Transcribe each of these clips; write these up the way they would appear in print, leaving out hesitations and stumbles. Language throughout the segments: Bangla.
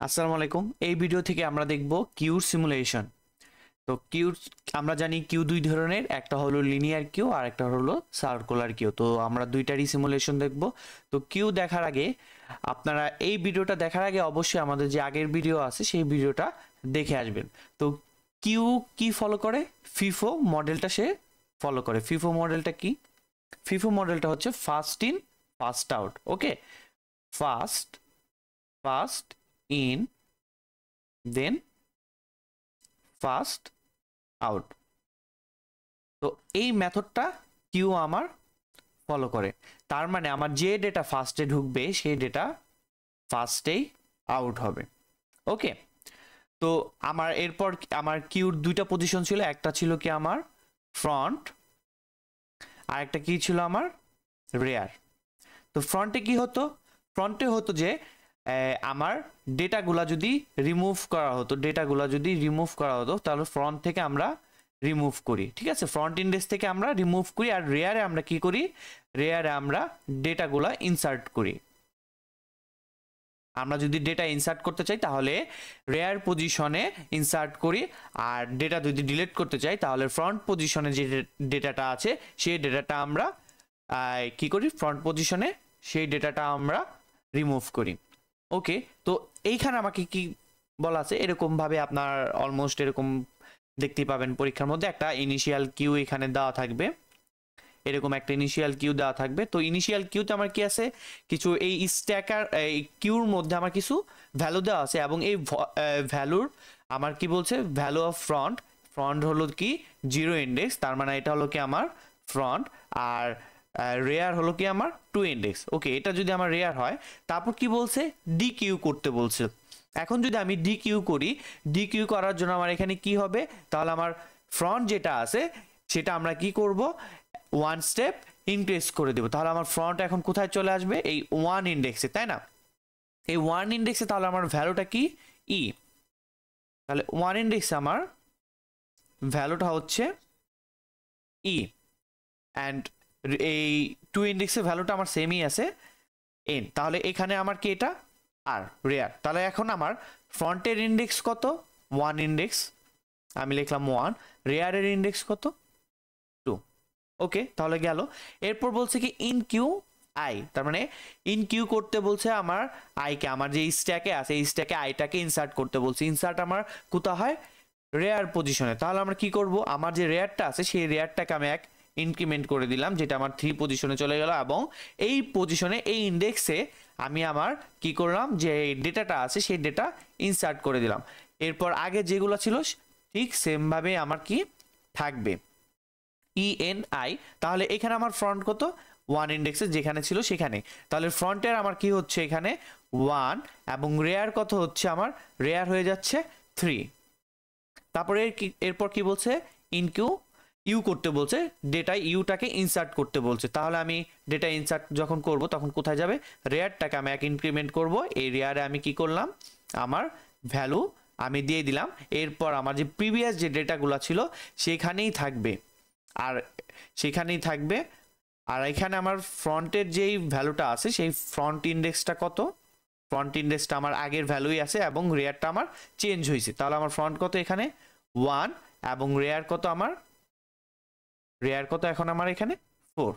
আসসালামু আলাইকুম। এই ভিডিও থেকে আমরা দেখব কিউর সিমুলেশন। তো কিউর আমরা জানি কিউ দুই ধরনের, একটা হলো লিনিয়ার কিউ আর একটা হলো সার্কুলার কিউ। তো আমরা দুইটারই সিমুলেশন দেখব। তো কিউ দেখার আগে আপনারা এই ভিডিওটা দেখার আগে অবশ্যই আমাদের যে আগের ভিডিও আছে সেই ভিডিওটা দেখে আসবেন। তো কিউ কি ফলো করে? ফিফো মডেলটা সে ফলো করে। ফিফো মডেলটা কি? ফিফো মডেলটা হচ্ছে first in first out. Okay, first first in then first out. তো এই মেথডটা কিউ আমার ফলো করে। তার মানে আমার যে ডেটা ফার্স্টে ঢুকবে সেই ডেটা ফার্স্টেই আউট হবে। ওকে, তো আমার এরপর আমার কিউর দুইটা পজিশন ছিল, একটা ছিল কি আমার ফ্রন্ট আর একটা কি ছিল আমার রেয়ার। তো ফ্রন্টে কি হতো? ফ্রন্টে হতো যে আমার ডেটাগুলা যদি রিমুভ করা হতো তাহলে ফ্রন্ট থেকে আমরা রিমুভ করি। ঠিক আছে, ফ্রন্ট ইন্ডেক্স থেকে আমরা রিমুভ করি। আর রেয়ারে আমরা কি করি? রেয়ারে আমরা ডেটাগুলা ইনসার্ট করি। আমরা যদি ডেটা ইনসার্ট করতে চাই তাহলে রেয়ার পজিশনে ইনসার্ট করি, আর ডেটা যদি ডিলিট করতে চাই তাহলে ফ্রন্ট পজিশনে যে ডেটাটা আছে সেই ডেটাটা আমরা কি করি? ফ্রন্ট পজিশনে সেই ডেটাটা আমরা রিমুভ করি। ওকে, তো এইখানে আমাকে কি বলা আছে? এরকম ভাবে আপনার অলমোস্ট এরকম দেখতে পাবেন পরীক্ষার মধ্যে একটা ইনিশিয়াল কিউ এখানে দেওয়া থাকবে। এরকম একটা ইনিশিয়াল কিউ দেওয়া থাকবে। তো ইনিশিয়াল কিউতে আমার কি আছে? কিছু এই স্ট্যাকার এই কিউর মধ্যে আমার কিছু ভ্যালু দেওয়া আছে, এবং এই ভ্যালুর আমার কি বলছে? Value of front. ফ্রন্ট হলো কি? 0 ইন্ডেক্স, তার মানে এটা হলো কি আমার ফ্রন্ট। আর রেয়ার হলো কি আমার 2 ইন্ডেক্স। ওকে, এটা যদি আমার রেয়ার হয়, তারপর কি বলছে? ডি কিউ করতে বলছে। এখন যদি আমি ডি কিউ করি, ডি কিউ করার জন্য আমার এখানে কি হবে? তাহলে আমার ফ্রন্ট যেটা আছে সেটা আমরা কি করব? ওয়ান স্টেপ ইনক্রিজ করে দেবো। তাহলে আমার ফ্রন্ট এখন কোথায় চলে আসবে? এই ওয়ান ইন্ডেক্সে, তাই না? এই ওয়ান ইন্ডেক্সে তাহলে আমার ভ্যালুটা কি? ই। তাহলে ওয়ান ইন্ডেক্সে আমার ভ্যালুটা হচ্ছে ই, অ্যান্ড এই টু ইন্ডেক্সের ভ্যালুটা আমার সেমই আছে, এন। তাহলে এখানে আমার কি? এটা আর রেয়ার। তাহলে এখন আমার ফ্রন্টের ইন্ডেক্স কত? ওয়ান ইন্ডেক্স, আমি লিখলাম ওয়ান। রেয়ারের ইন্ডেক্স কত? টু। ওকে, তাহলে গেল। এরপর বলছে কি ইন কিউ আই, তার মানে ইন কিউ করতে বলছে আমার আইকে, আমার যে স্ট্যাকে আছে এই স্ট্যাকে আইটাকে ইনসার্ট করতে বলছে। ইনসার্ট আমার কোথায় হয়? রেয়ার পজিশনে। তাহলে আমরা কি করব? আমার যে রেয়ারটা আছে সেই রেয়ারটাকে আমি এক ইনক্রিমেন্ট করে দিলাম, যেটা আমার 3 পজিশনে চলে গেল, এবং এই পজিশনে এই ইন্ডেক্সে আমি আমার কি করলাম? যে ডেটাটা আছে সেই ডেটা ইনসার্ট করে দিলাম। এরপর আগে যেগুলো ছিল ঠিক সেমভাবে আমার কি থাকবে? ইএনআই। তাহলে এখানে আমার ফ্রন্ট কত? ওয়ান ইন্ডেক্সে যেখানে ছিল সেখানে। তাহলে ফ্রন্টের আমার কি হচ্ছে এখানে? ওয়ান, এবং রেয়ার কত হচ্ছে আমার? রেয়ার হয়ে যাচ্ছে 3। তারপরে এরপর কি বলছে? ইন কিউ ইউ করতে বলছে, ডেটা ইউটাকে ইনসার্ট করতে বলছে। তাহলে আমি ডেটা ইনসার্ট যখন করব তখন কোথায় যাবে? রেয়ারটাকে আমি এক ইনক্রিমেন্ট করব। এই রেয়ারে আমি কি করলাম? আমার ভ্যালু আমি দিয়ে দিলাম। এরপর আমার যে প্রিভিয়াস যে ডেটাগুলো ছিল সেখানেই থাকবে, আর সেখানেই থাকবে। আর এখানে আমার ফ্রন্টের যেই ভ্যালুটা আছে সেই ফ্রন্ট ইন্ডেক্সটা কত? ফ্রন্ট ইন্ডেক্সটা আমার আগের ভ্যালুই আছে, এবং রেয়ারটা আমার চেঞ্জ হয়েছে। তাহলে আমার ফ্রন্ট কত এখানে? ওয়ান, এবং রেয়ার কত আমার? রেয়ার কত এখন আমার এখানে? 4।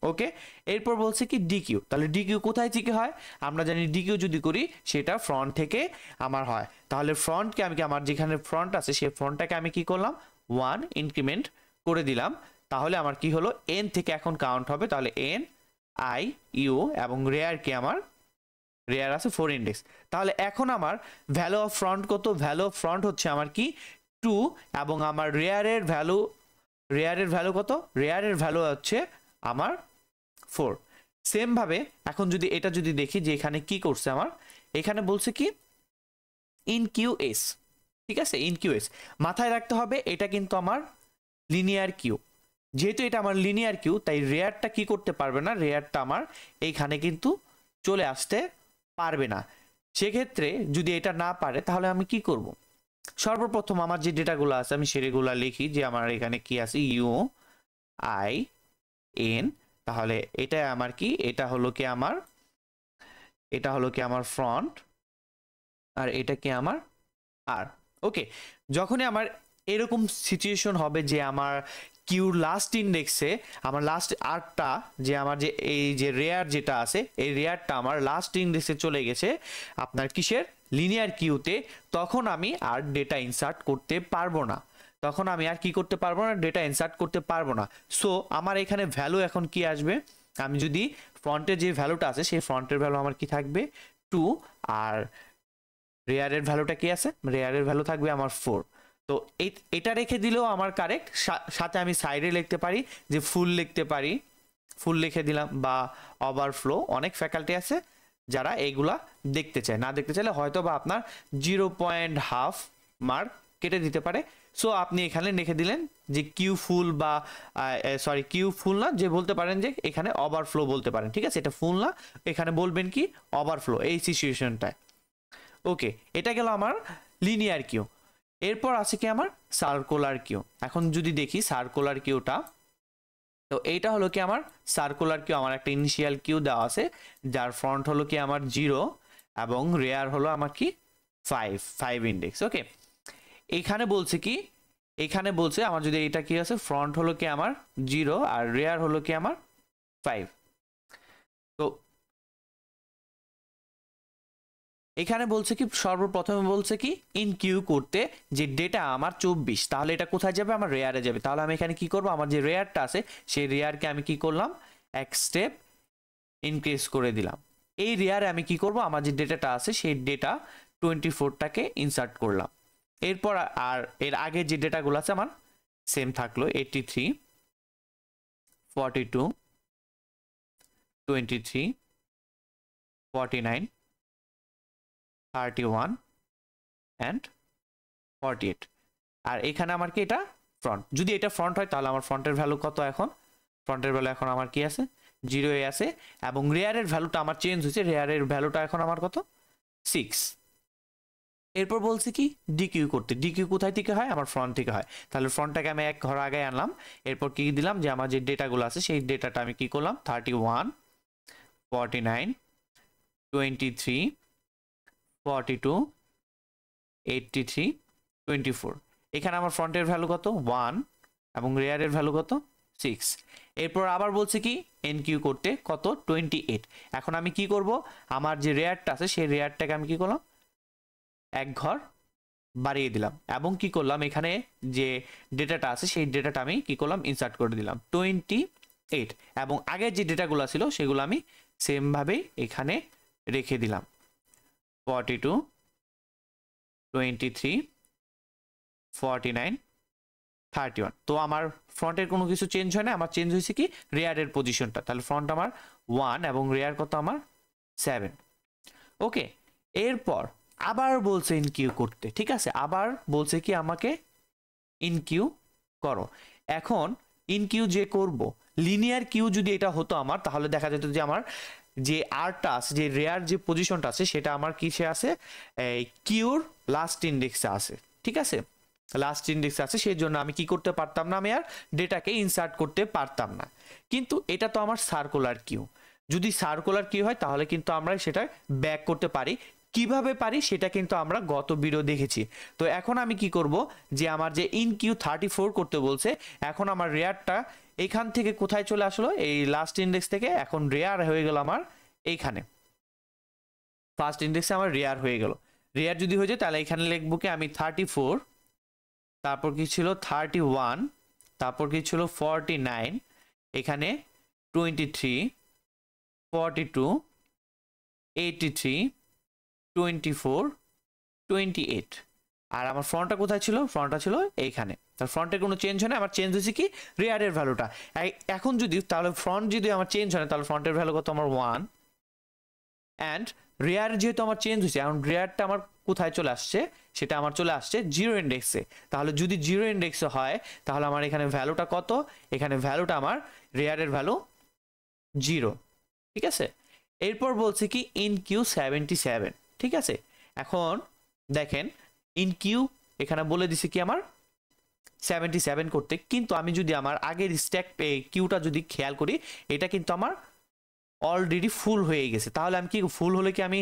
ওকে, এরপর বলছে কি ডিকিউ। তাহলে ডিকিউ কোথায় থেকে হয়? আমরা জানি ডিকিউ যদি করি সেটা ফ্রন্ট থেকে আমার হয়। তাহলে ফ্রন্টকে আমি কি, আমার যেখানে ফ্রন্ট আছে সেই ফ্রন্টটাকে আমি কি করলাম? ওয়ান ইনক্রিমেন্ট করে দিলাম। তাহলে আমার কি হলো? এন থেকে এখন কাউন্ট হবে। তাহলে এন আই ইউ, এবং রেয়ার কি আমার? রেয়ার আছে 4 ইন্ডেক্স। তাহলে এখন আমার ভ্যালু অফ ফ্রন্ট কত? ভ্যালু অফ ফ্রন্ট হচ্ছে আমার কি? 2, এবং আমার রেয়ারের ভ্যালু কত? রেয়ারের ভ্যালু হচ্ছে আমার 4। সেম ভাবে এখন যদি এটা যদি দেখি যে এখানে কি করছে আমার, এখানে বলছে কি ইন কিউ এস। ঠিক আছে, ইন কিউ এস মাথায় রাখতে হবে, এটা কিন্তু আমার লিনিয়ার কিউ। যেহেতু এটা আমার লিনিয়ার কিউ তাই রেয়ারটা কি করতে পারবে না? রেয়ারটা আমার এইখানে কিন্তু চলে আসতে পারবে না। সেক্ষেত্রে যদি এটা না পারে তাহলে আমি কি করব? সর্বপ্রথম আমার যে ডেটাগুলো আছে আমি সেগুলো লিখি, যে আমার এখানে কি আছে? U I N. তাহলে এটা আমার কি? এটা হলো কি আমার ফ্রন্ট, আর এটা কি আমার আর। ওকে, যখনই আমার এরকম সিচুয়েশন হবে যে আমার কিউর লাস্ট ইন্ডেক্সে আমার লাস্ট আরটা যে আমার যে এই যে রেয়ার যেটা আছে এই রেয়ারটা আমার লাস্ট ইন্ডেক্সে চলে গেছে আপনার কিসের লিনিয়ার কিউতে, তখন আমি আর ডেটা ইনসার্ট করতে পারবো না। তখন আমি আর কি করতে পারবো না, ডেটা ইনসার্ট করতে পারবো না। সো আমার এখানে ভ্যালু এখন কি আসবে, আমি যদি ফ্রন্টের যে ভ্যালুটা আছে সেই ফ্রন্টের ভ্যালু আমার কি থাকবে 2, আর রেয়ারের ভ্যালুটা কি আছে, রেয়ারের ভ্যালু থাকবে আমার 4। তো এটা রেখে দিলেও আমার কারেক্ট। সাথে আমি সাইডে লিখতে পারি যে ফুল লিখতে পারি, ফুল লিখে দিলাম, বা ওভারফ্লো, অনেক ফ্যাকাল্টি আছে যারা এইগুলা দেখতে চায়। না দেখতে চাইলে হয়তো বা আপনার 0.5 মার্ক কেটে দিতে পারে। সো আপনি এখানে লিখে দিলেন যে কিউ ফুল, বা সরি কিউ ফুল না, যে বলতে পারেন যে এখানে ওভারফ্লো বলতে পারেন, ঠিক আছে, এটা ফুল না, এখানে বলবেন কি ওভারফ্লো এই সিচুয়েশনটায়। ওকে, এটা গেল আমার লিনিয়ার কিউ। এরপর আছে কি আমার সার্কুলার কিউ। এখন যদি দেখি সার্কুলার কিউটা, তো এইটা হলো কি আমার সার্কুলার কিউ, আমার একটা ইনিশিয়াল কিউ দেওয়া আছে যার ফ্রন্ট হলো কি আমার 0 এবং রেয়ার হলো আমার কি 5 ইন্ডেক্স। ওকে, এখানে বলছে কি, এখানে বলছে আমার যদি এটা কি আছে ফ্রন্ট হলো কি আমার 0 আর রেয়ার হলো কি আমার 5। তো এখানে বলছে কি সর্বপ্রথমে বলছে কি ইন কিউ করতে যে ডেটা আমার 24, তাহলে এটা কোথায় যাবে, আমার রেয়ারে যাবে। তাহলে আমি এখানে কি করব, আমার যে রেয়ারটা আছে সেই রেয়ারকে আমি কি করলাম এক স্টেপ ইনক্রিজ করে দিলাম। এই রেয়ারে আমি কি করব, আমার যে ডেটাটা আছে সেই ডেটা 24টাকে ইনসার্ট করলাম। এরপর আর এর আগে যে ডেটাগুলো আছে আমার সেম থাকলো 83, 42, 23, 49, 31 and 48। আর এখানে আমার কি এটা ফ্রন্ট, যদি এটা ফ্রন্ট হয় তাহলে আমার ফ্রন্টের ভ্যালু কত, এখন ফ্রন্টের ভ্যালু এখন আমার কি আছে 0 এ আছে, এবং রেয়ারের ভ্যালুটা আমার চেঞ্জ হয়েছে, রেয়ারের ভ্যালুটা এখন আমার কত 6। এরপর বলছি কি ডিকিউ করতে, ডিকিউ কোথায় থেকে হয়, আমার ফ্রন্ট থেকে হয়। তাহলে ফ্রন্টটাকে আমি এক ঘর আগে আনলাম, এরপর কি দিলাম যে আমার যে ডেটাগুলো আছে সেই ডেটাটা আমি কি করলাম 31, 49, 23, 42, 83, 24। এখানে আমার ফ্রন্টের ভ্যালু কত 1 এবং রেয়ারের ভ্যালু কত 6। এরপর আবার বলছে কি এনকিউ করতে কত 28। এখন আমি কি করব, আমার যে রেয়ারটা আছে সেই রেয়ারটাকে আমি কি করলাম এক ঘর বাড়িয়ে দিলাম, এবং কি করলাম এখানে যে ডেটাটা আছে সেই ডেটাটা আমি কি করলাম ইনসার্ট করে দিলাম 28, এবং আগের যে ডেটাগুলো ছিল সেগুলো আমি সেম ভাবেই এখানে রেখে দিলাম 42, 23, 49, 31। তো আমার ফ্রন্টের কোনো কিছু চেঞ্জ হয় না, আমার চেঞ্জ হয়েছে কি রেয়ারের পজিশনটা। তাহলে ফ্রন্ট আমার 1 এবং রেয়ার কত আমার 7। ওকে, এরপর আবার বলছে ইনকিউ করতে, ঠিক আছে, আবার বলছে কি আমাকে ইনকিউ করো। এখন ইনকিউ যে করব, লিনিয়ার কিউ যদি এটা হতো আমার, তাহলে দেখা যেত যে আমার যে আরটা আছে, যে রেয়ার যে পজিশনটা আছে সেটা আমার কিসে আছে, এই কিউর লাস্ট ইন্ডেক্সে আছে, ঠিক আছে, লাস্ট ইন্ডেক্সে আছে, সেই জন্য আমি কি করতে পারতাম না, আমি আর ডেটাকে ইনসার্ট করতে পারতাম না। কিন্তু এটা তো আমার সার্কুলার কিউ, যদি সার্কুলার কিউ হয় তাহলে কিন্তু আমরা সেটা ব্যাক করতে পারি। কিভাবে পারি সেটা কিন্তু আমরা গত ভিডিও দেখেছি। তো এখন আমি কি করব, যে আমার যে ইন কিউ 34 করতে বলছে, এখন আমার রেয়ারটা এখান থেকে কোথায় চলে আসলো, এই লাস্ট ইন্ডেক্স থেকে এখন রেয়ার হয়ে গেল আমার এইখানে, ফার্স্ট ইন্ডেক্সে আমার রেয়ার হয়ে গেল। রেয়ার যদি হয়ে যায় তাহলে এখানে লিখবো কি আমি 34, তারপর কি ছিল 31, তারপর কি ছিল 49, এখানে 23, 42, 83, 24, 28। আর আমার ফ্রন্টটা কোথায় ছিল, ফ্রন্টটা ছিল এইখানে। তার ফ্রন্টের কোনো চেঞ্জ হয় না, আমার চেঞ্জ হয়েছে কি রেয়ারের ভ্যালুটা। এখন যদি তাহলে ফ্রন্ট যদি আমার চেঞ্জ হয় না, তাহলে ফ্রন্টের ভ্যালু কত আমার 1, অ্যান্ড রেয়ার যেহেতু আমার চেঞ্জ হয়েছে, এখন রেয়ারটা আমার কোথায় চলে আসছে, সেটা আমার চলে আসছে 0 ইন্ডেক্সে। তাহলে যদি 0 ইন্ডেক্সে হয় তাহলে আমার এখানে ভ্যালুটা কত, এখানে ভ্যালুটা আমার রেয়ারের ভ্যালু 0, ঠিক আছে। এরপর বলছে কি ইন কিউ 77, ঠিক আছে। এখন দেখেন ইন কিউ এখানে বলে দিছে কি আমার 77 করতে, কিন্তু আমি যদি আমার আগের স্ট্যাক কিউটা যদি খেয়াল করি, এটা কিন্তু আমার অলরেডি ফুল হয়ে গেছে। তাহলে আমি কি ফুল হলে কি আমি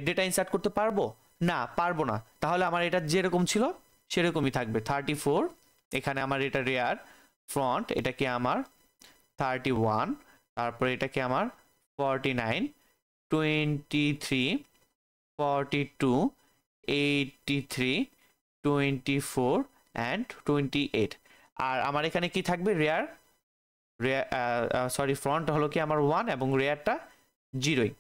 ডেটা ইনসার্ট করতে পারবো না, পারবো না। তাহলে আমার এটা যেরকম ছিল সেরকমই থাকবে 34, এখানে আমার এটা রেয়ার, ফ্রন্ট এটা কি আমার 31, তারপরে এটা কি আমার 49, 23, 42, 83, 24 অ্যান্ড 28। আর আমার এখানে কি থাকবে, রেয়ার সরি ফ্রন্ট হলো কি আমার 1 এবং রেয়ারটা 0।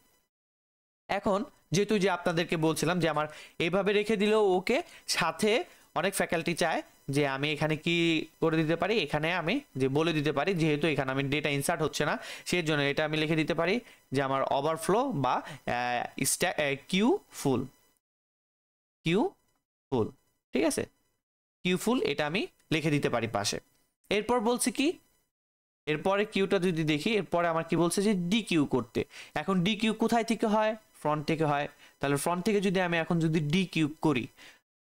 এখন যেহেতু যে আপনাদেরকে বলছিলাম যে আমার এইভাবে রেখে দিলেও ওকে, সাথে অনেক ফ্যাকাল্টি চায় যে আমি এখানে কি করে দিতে পারি, এখানে আমি যে বলে দিতে পারি যেহেতু এখানে আমি ডেটা ইনসার্ট হচ্ছে না সেই জন্য এটা আমি লিখে দিতে পারি যে আমার ওভারফ্লো বা কিউ ফুল, কিউ ফুল, ঠিক আছে, কিউ ফুল এটা আমি লিখে দিতে পারি পাশে। এরপর বলছি কি, এরপরে কিউটা যদি দেখি, এরপরে আমার কি বলছে যে ডি কিউ করতে। এখন ডি কিউ কোথায় থেকে হয়, ফ্রন্ট থেকে হয়। তাহলে ফ্রন্ট থেকে যদি আমি এখন যদি ডি কিউ করি,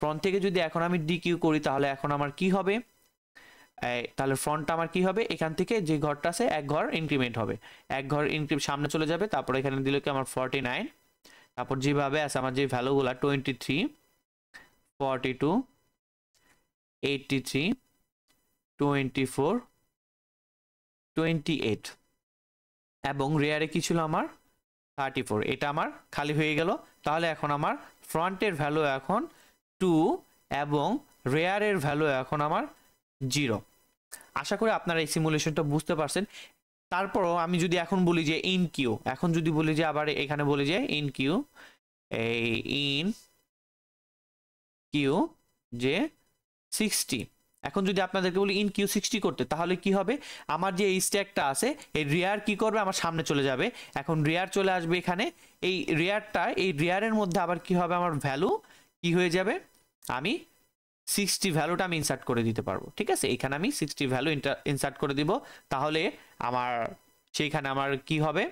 ফ্রন্ট থেকে যদি এখন আমি ডি কিউ করি তাহলে এখন আমার কি হবে, তাহলে ফ্রন্টটা আমার কি হবে, এখান থেকে যে ঘরটা আছে এক ঘর ইনক্রিমেন্ট হবে, এক ঘর সামনে চলে যাবে। তারপর এখানে দিল কি আমার 49, তারপর যেভাবে আছে আমার যে ভ্যালুগুলা 23, 42, 83, 24, 28 এবং রেয়ারে কি ছিল আমার 34, এটা আমার খালি হয়ে গেল। তাহলে এখন আমার ফ্রন্টের ভ্যালু এখন 2 এবং রেয়ারের ভ্যালু এখন আমার 0। আশা করি আপনারা এই সিমুলেশনটা বুঝতে পারছেন। তারপরও আমি যদি এখন বলি যে ইন কিউ, এখন যদি বলি যে আবার এখানে বলি যে ইন কিউ, এই ইন কিউ যে 60, এখন যদি আপনাদেরকে বলি ইন কিউ 60 করতে, তাহলে কি হবে, আমার যে এই স্ট্যাকটা আছে এই রেয়ার কি করবে, আমার সামনে চলে যাবে। এখন রেয়ার চলে আসবে এখানে, এই রেয়ারটা, এই রেয়ারের মধ্যে আবার কি হবে, আমার ভ্যালু কি হয়ে যাবে, আমি 60 ভ্যালুটা আমি ইনসার্ট করে দিতে পারবো। ঠিক আছে, এখানে আমি 60 ভ্যালু ইনসার্ট করে দিব। তাহলে আমার সেইখানে আমার কি হবে,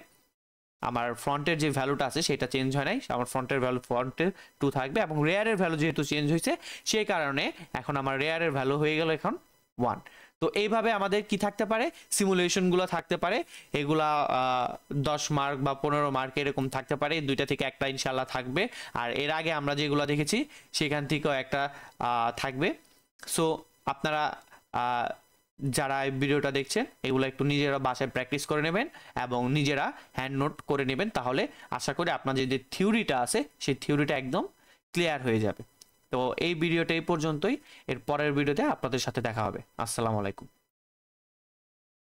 আমার ফ্রন্টের যে ভ্যালুটা আছে সেটা চেঞ্জ হয় নাই, আমার ফ্রন্টের ভ্যালু ফ্রন্টের 2 থাকবে এবং রেয়ারের ভ্যালু যেহেতু চেঞ্জ হয়েছে সেই কারণে এখন আমার রেয়ারের ভ্যালু হয়ে গেল এখন 1। তো এইভাবে আমাদের কি থাকতে পারে, সিমুলেশনগুলো থাকতে পারে, এগুলা 10 মার্ক বা 15 মার্ক এরকম থাকতে পারে, দুইটা থেকে একটা ইনশাল্লাহ থাকবে। আর এর আগে আমরা যেগুলো দেখেছি সেখান থেকেও একটা থাকবে। সো আপনারা যারা এই ভিডিওটা দেখছেন এগুলো একটু নিজেরা বাসায় প্র্যাকটিস করে নেবেন এবং নিজেরা হ্যান্ড নোট করে নেবেন, তাহলে আশা করি আপনাদের যে থিওরিটা আছে সেই থিওরিটা একদম ক্লিয়ার হয়ে যাবে। তো এই ভিডিওটা এই পর্যন্তই, এর পরের ভিডিওতে আপনাদের সাথে দেখা হবে। আসসালামু আলাইকুম।